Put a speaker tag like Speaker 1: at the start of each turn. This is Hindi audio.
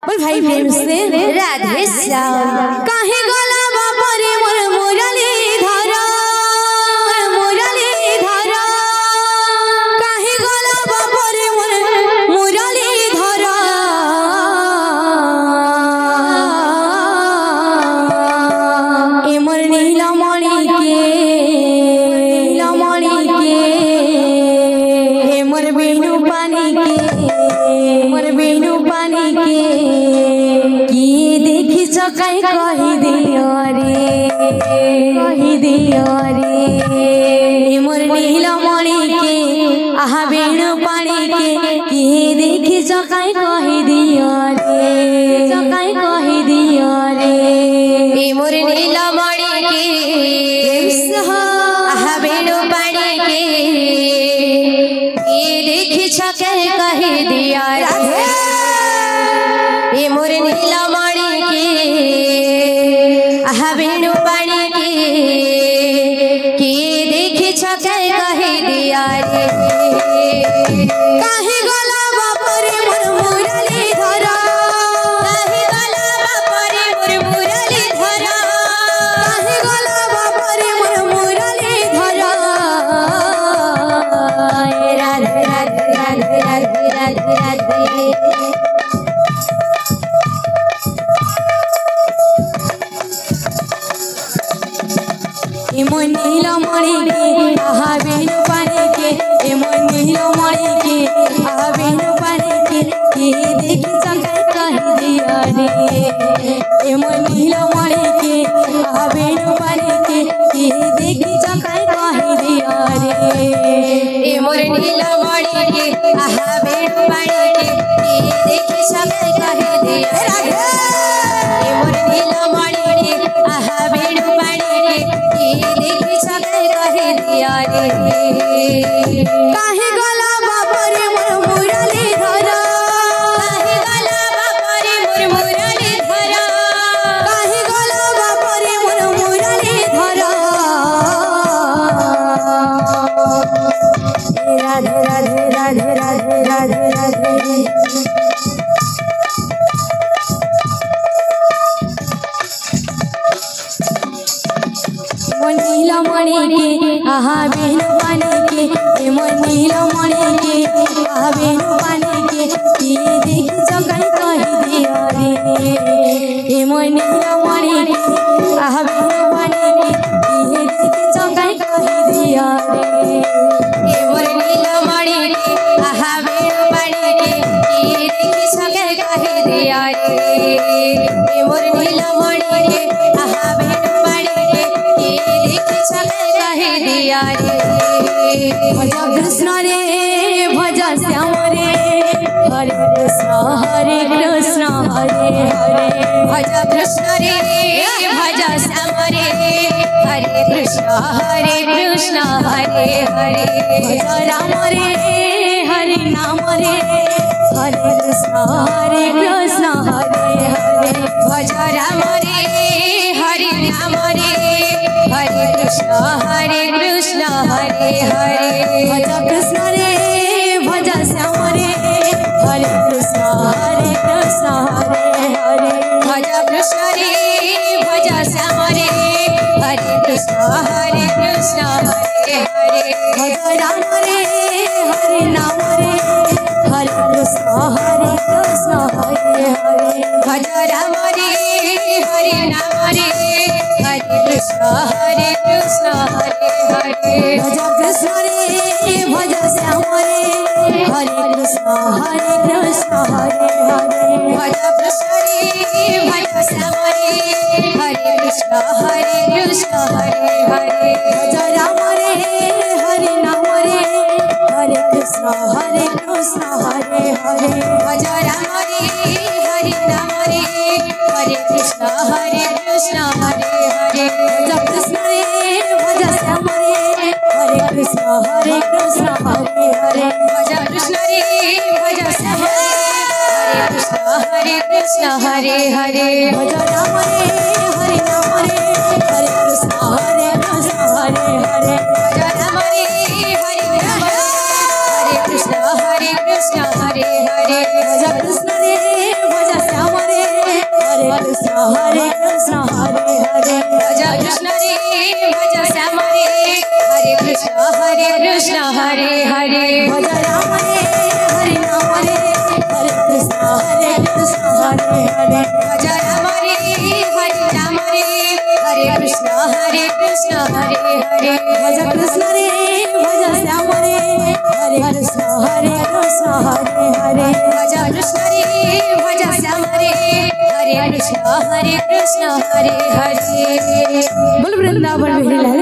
Speaker 1: बोल भाई प्रेम से राधे श्याम। काहे गला बापरे मोर मुरली धरा मुरली धरा काहे गला बापरे मोर मुरली धरा ए मोर नीलमणि के ए मोर बेनु पानी के मोर बेनु पानी के किए देखी चकाई कही दियो रे मोर नीलमणि के आहा बेनु पानी के किए देखी चकाई कही दियो रे
Speaker 2: मोर नीलमणि के आहा बेनु पानी के किए देखी चकाई कही दियो रे मोर नीलमणि के आहा बेनु पानी के किए देखी चकाई कही दियो रे
Speaker 1: काहे गला बापरे मोर मुरली धरा
Speaker 2: काहे गला बापरे मोर मुरली धरा
Speaker 1: काहे गला बापरे मोर मुरली धरा
Speaker 2: राधे राधे राधे राधे राधे राधे
Speaker 1: ए मोर नीलमणि के आहा बेनु पानी के ए मोर नीलमणि के आहा बेनु पानी के देखी चकाई कही दिया रे ए मोर नीलमणि के आहा बेनु पानी के देखी चकाई कही दिया रे
Speaker 2: मोर नीलमणि के आहा बेनु पानी के देखी चकाई कही दिया रे मोर नीलमणि के आहा बेनु पानी के देखी चकाई कही दिया रे
Speaker 1: काहे गला बापरे मोर मुरली धरा
Speaker 2: काहे गला बापरे मोर मुरली धरा
Speaker 1: काहे गला बापरे मोर मुरली धरा राधे राधे राधे राधे राधे राधे मोर नीलमणि के आहा बेनु पानी के ए मोर नीलमणि के आहा बेनु पानी के देखी चकाई कही दिया रे ए मोर नीलमणि के आहा बेनु पानी के देखी चकाई कही दिया रे
Speaker 2: मोर नीलमणि के आहा बेनु पानी के देखी चकाई कही दिया रे मोर नीलमणि के आहा बेनु पानी के देखी चकाई कही दिया रे
Speaker 1: भज कृष्ण रे भज श्याम रे हरे कृष्ण हरे कृष्ण हरे हरे
Speaker 2: भज कृष्ण रे भज श्याम रे हरे कृष्ण हरे कृष्ण हरे हरे
Speaker 1: भज राम रे हरे नाम रे हरे कृष्ण हरे कृष्ण हरे हरे
Speaker 2: भज राम रे हरे नाम रे हरे कृष्ण हरे कृष्ण हरे हरे
Speaker 1: भज कृष्ण रे भज श्याम रे हरे कृष्ण हरे कृष्ण हरे हरे
Speaker 2: भज कृष्ण रे भज श्याम रे हरे कृष्ण हरे कृष्ण हरे हरे
Speaker 1: भज राम रे हरे नाम रे हरे कृष्ण हरे कृष्ण हरे हरे
Speaker 2: भज राम रे हरे नाम रे हरे कृष्ण हरे कृष्ण हरे हरे
Speaker 1: भज कृष्ण रे भज श्याम रे हरे कृष्ण हरे कृष्ण हरे हरे
Speaker 2: भज कृष्ण रे भज श्याम रे हरे कृष्ण हरे कृष्ण हरे हरे
Speaker 1: भज राम रे हरे नाम रे हरे कृष्ण हरे कृष्ण हरे हरे
Speaker 2: भज राम रे हरे नाम रे हरे कृष्ण हरे कृष्ण हरे हरे
Speaker 1: भज कृष्ण रे भज श्याम रे हरे कृष्ण हरे कृष्ण हरे हरे
Speaker 2: भज कृष्ण रे भज श्याम रे हरे कृष्ण हरे हरे
Speaker 1: भज राम रे हरे नाम रे हरे कृष्ण हरे कृष्ण हरे हरे
Speaker 2: भज राम रे हरे नाम हरे कृष्ण हरे कृष्ण हरे हरे
Speaker 1: भज कृष्ण रे भज श्याम कृष्ण हरे कृष्ण
Speaker 2: भज कृष्ण रे भज श्याम रे हरे कृष्ण हरे हरे
Speaker 1: भज राम रे हरे राम रे हरे कृष्ण हरे
Speaker 2: भज राम रे हरे राम रे हरे कृष्ण हरे
Speaker 1: भज कृष्ण रे भज श्याम रे हरे कृष्ण हरे
Speaker 2: भज कृष्ण रे भज श्याम रे हरे कृष्ण हरे
Speaker 1: बोल वृंदावन बिहारी लाल